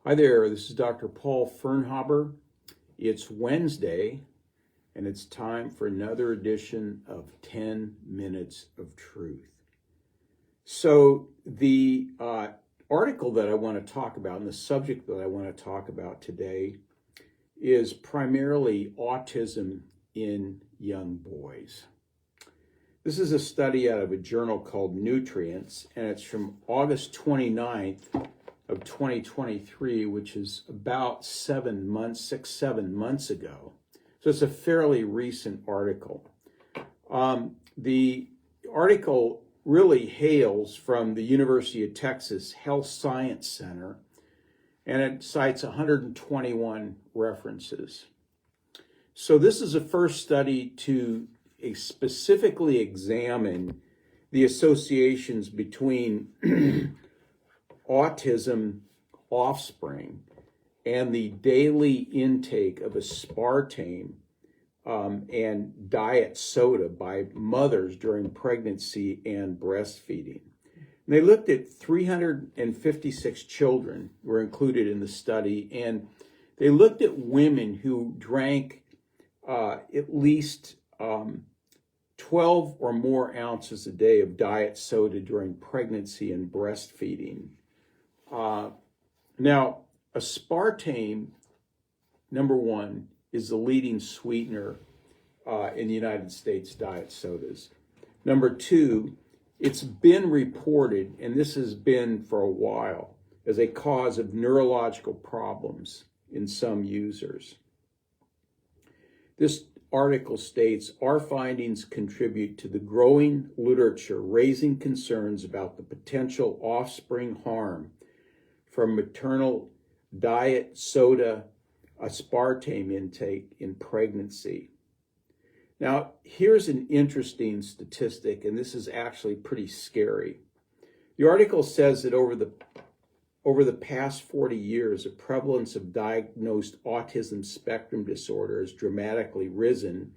Hi there, this is Dr. Paul Firnhaber. It's Wednesday, and it's time for another edition of 10 Minutes of Truth. So the article that I want to talk about and the subject that I want to talk about today is primarily autism in young boys. This is a study out of a journal called Nutrients, and it's from August 29th of 2023, which is about 7 months ago. So it's a fairly recent article. The article really hails from the University of Texas Health Science Center, and it cites 121 references. So this is a first study to specifically examine the associations between autism offspring and the daily intake of aspartame and diet soda by mothers during pregnancy and breastfeeding. And they looked at 356 children were included in the study, and they looked at women who drank at least 12 or more ounces a day of diet soda during pregnancy and breastfeeding. Now, aspartame, number one, is the leading sweetener in the United States diet sodas. Number two, it's been reported, and this has been for a while, as a cause of neurological problems in some users. This article states, our findings contribute to the growing literature raising concerns about the potential offspring harm from maternal diet soda aspartame intake in pregnancy. Now, here's an interesting statistic, and this is actually pretty scary. The article says that over the past 40 years, the prevalence of diagnosed autism spectrum disorder has dramatically risen.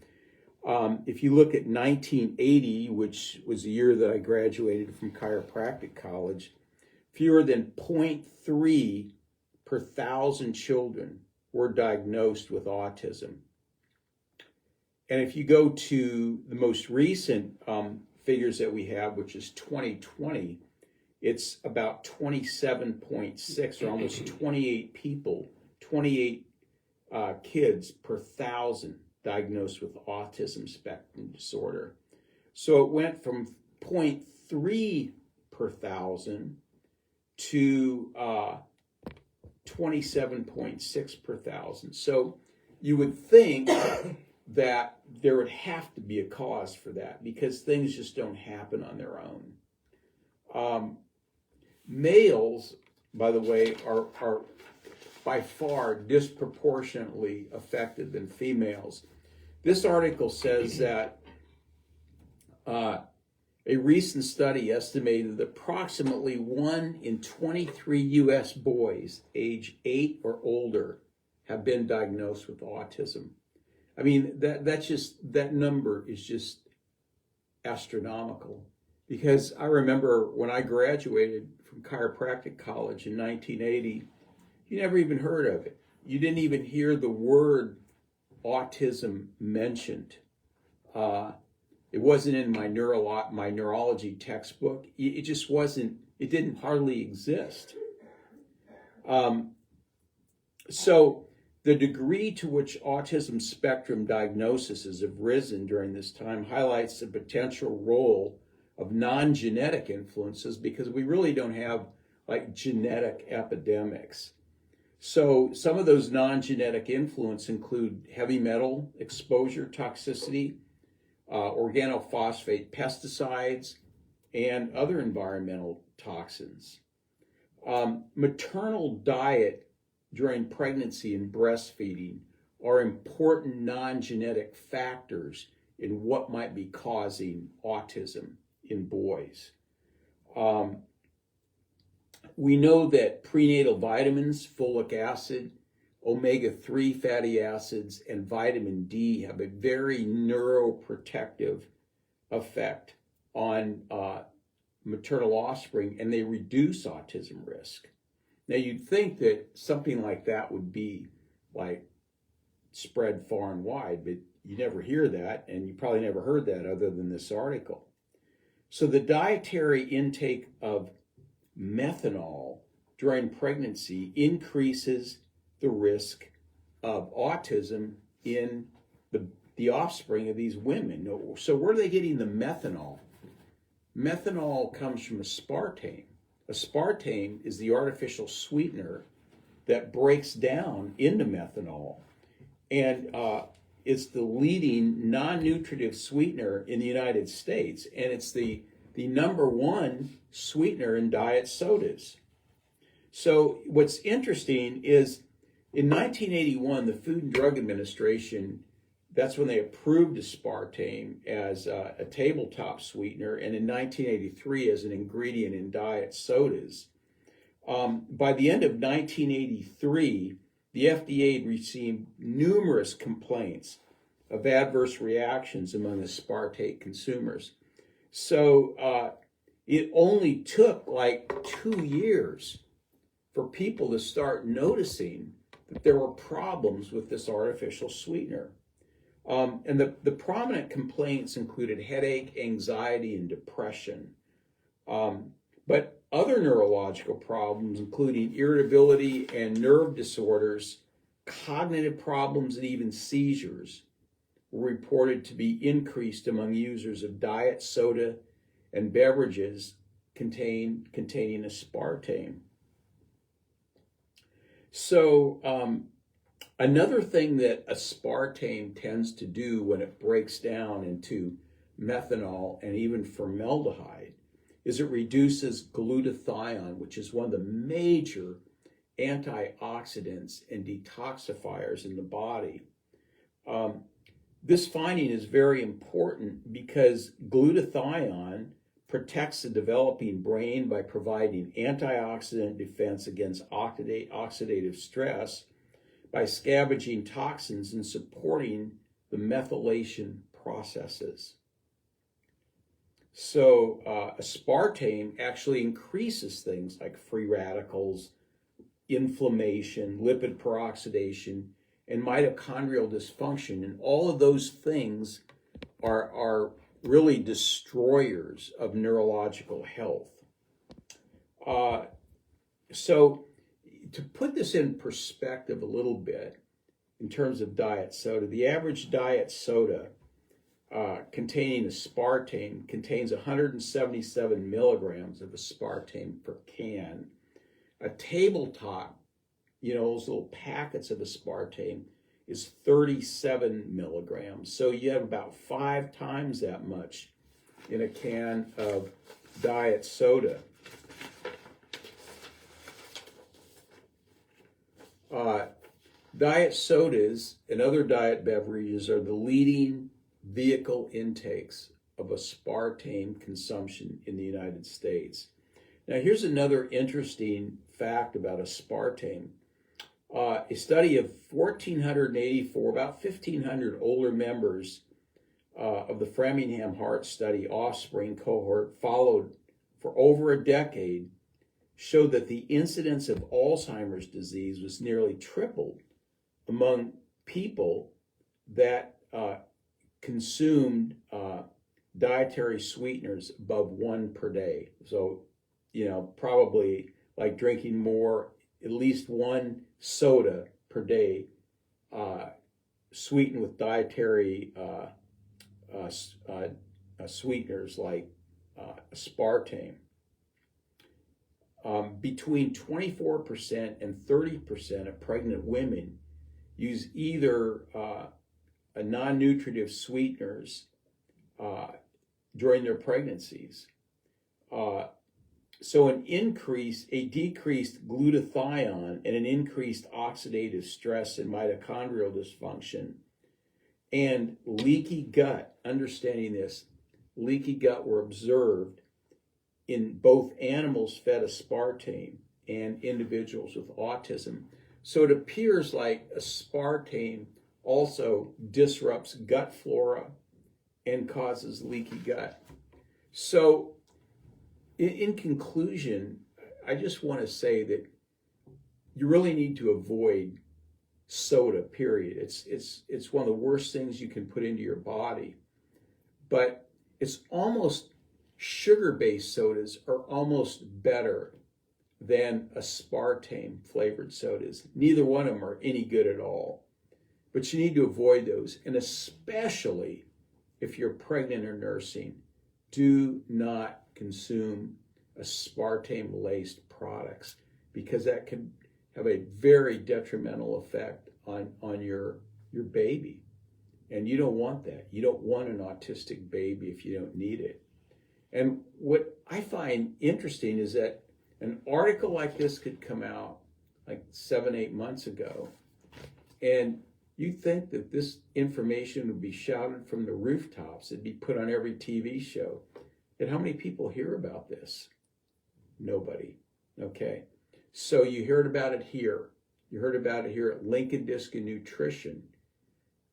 If you look at 1980, which was the year that I graduated from Chiropractic College, fewer than 0.3 per 1,000 children were diagnosed with autism. And if you go to the most recent figures that we have, which is 2020, it's about 27.6, or almost 28 kids per 1,000 diagnosed with autism spectrum disorder. So it went from 0.3 per 1,000 to 27.6 per 1,000. So you would think that there would have to be a cause for that, because things just don't happen on their own. Males, by the way, are by far disproportionately affected than females. This article says that a recent study estimated that approximately 1 in 23 U.S. boys age 8 or older have been diagnosed with autism. I mean, that number is just astronomical, because I remember when I graduated from Chiropractic College in 1980, you never even heard of it. You didn't even hear the word autism mentioned. It wasn't in my neurology textbook. It just wasn't, it didn't hardly exist. So the degree to which autism spectrum diagnoses have risen during this time highlights the potential role of non-genetic influences, because we really don't have like genetic epidemics. So some of those non-genetic influences include heavy metal exposure toxicity, organophosphate pesticides, and other environmental toxins. Maternal diet during pregnancy and breastfeeding are important non-genetic factors in what might be causing autism in boys. We know that prenatal vitamins, folic acid, omega-3 fatty acids, and vitamin D have a very neuroprotective effect on maternal offspring, and they reduce autism risk. Now you'd think that something like that would be like spread far and wide, but you never hear that, and you probably never heard that other than this article. So the dietary intake of methanol during pregnancy increases the risk of autism in the offspring of these women. So where are they getting the methanol? Methanol comes from aspartame. Aspartame is the artificial sweetener that breaks down into methanol, and it's the leading non-nutritive sweetener in the United States, and it's the number one sweetener in diet sodas. So what's interesting is in 1981, the Food and Drug Administration, that's when they approved aspartame as a tabletop sweetener, and in 1983 as an ingredient in diet sodas. By the end of 1983, the FDA had received numerous complaints of adverse reactions among aspartate consumers. So it only took like 2 years for people to start noticing that there were problems with this artificial sweetener. And the prominent complaints included headache, anxiety, and depression. But other neurological problems, including irritability and nerve disorders, cognitive problems, and even seizures, were reported to be increased among users of diet soda and beverages containing aspartame. So another thing that aspartame tends to do when it breaks down into methanol and even formaldehyde is it reduces glutathione, which is one of the major antioxidants and detoxifiers in the body. This finding is very important because glutathione protects the developing brain by providing antioxidant defense against oxidative stress, by scavenging toxins and supporting the methylation processes. So aspartame actually increases things like free radicals, inflammation, lipid peroxidation, and mitochondrial dysfunction. And all of those things are really destroyers of neurological health. So to put this in perspective a little bit, in terms of diet soda, the average diet soda containing aspartame contains 177 milligrams of aspartame per can. A tabletop, those little packets of aspartame, is 37 milligrams. So you have about 5 times that much in a can of diet soda. Diet sodas and other diet beverages are the leading vehicle intakes of aspartame consumption in the United States. Now, here's another interesting fact about aspartame. A study of 1,484, about 1,500 older members of the Framingham Heart Study offspring cohort followed for over a decade showed that the incidence of Alzheimer's disease was nearly tripled among people that consumed dietary sweeteners above 1 per day. So, probably like drinking more, at least 1 soda per day, sweetened with dietary sweeteners like aspartame. Between 24% and 30% of pregnant women use either a non-nutritive sweeteners during their pregnancies. So a decreased glutathione and an increased oxidative stress and mitochondrial dysfunction and leaky gut, understanding this, leaky gut were observed in both animals fed aspartame and individuals with autism. So it appears like aspartame also disrupts gut flora and causes leaky gut. So in conclusion, I just want to say that you really need to avoid soda, period. It's one of the worst things you can put into your body. But it's almost, sugar-based sodas are almost better than aspartame flavored sodas. Neither one of them are any good at all. But you need to avoid those. And especially if you're pregnant or nursing, do not consume aspartame-laced products, because that can have a very detrimental effect on your baby. And you don't want that. You don't want an autistic baby if you don't need it. And what I find interesting is that an article like this could come out like 7-8 months ago, and you'd think that this information would be shouted from the rooftops. It'd be put on every TV show. And how many people hear about this? Nobody. Okay. So you heard about it here. You heard about it here at Lincoln Disc and Nutrition,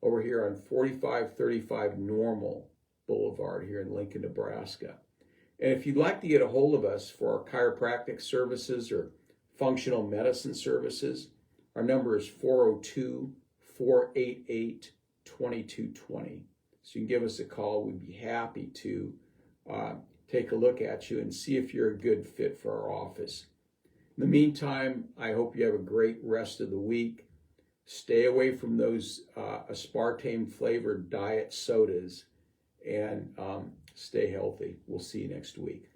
over here on 4535 Normal Boulevard here in Lincoln, Nebraska. And if you'd like to get a hold of us for our chiropractic services or functional medicine services, our number is 402-488-2220. So you can give us a call. We'd be happy to take a look at you and see if you're a good fit for our office. In the meantime, I hope you have a great rest of the week. Stay away from those aspartame-flavored diet sodas, and stay healthy. We'll see you next week.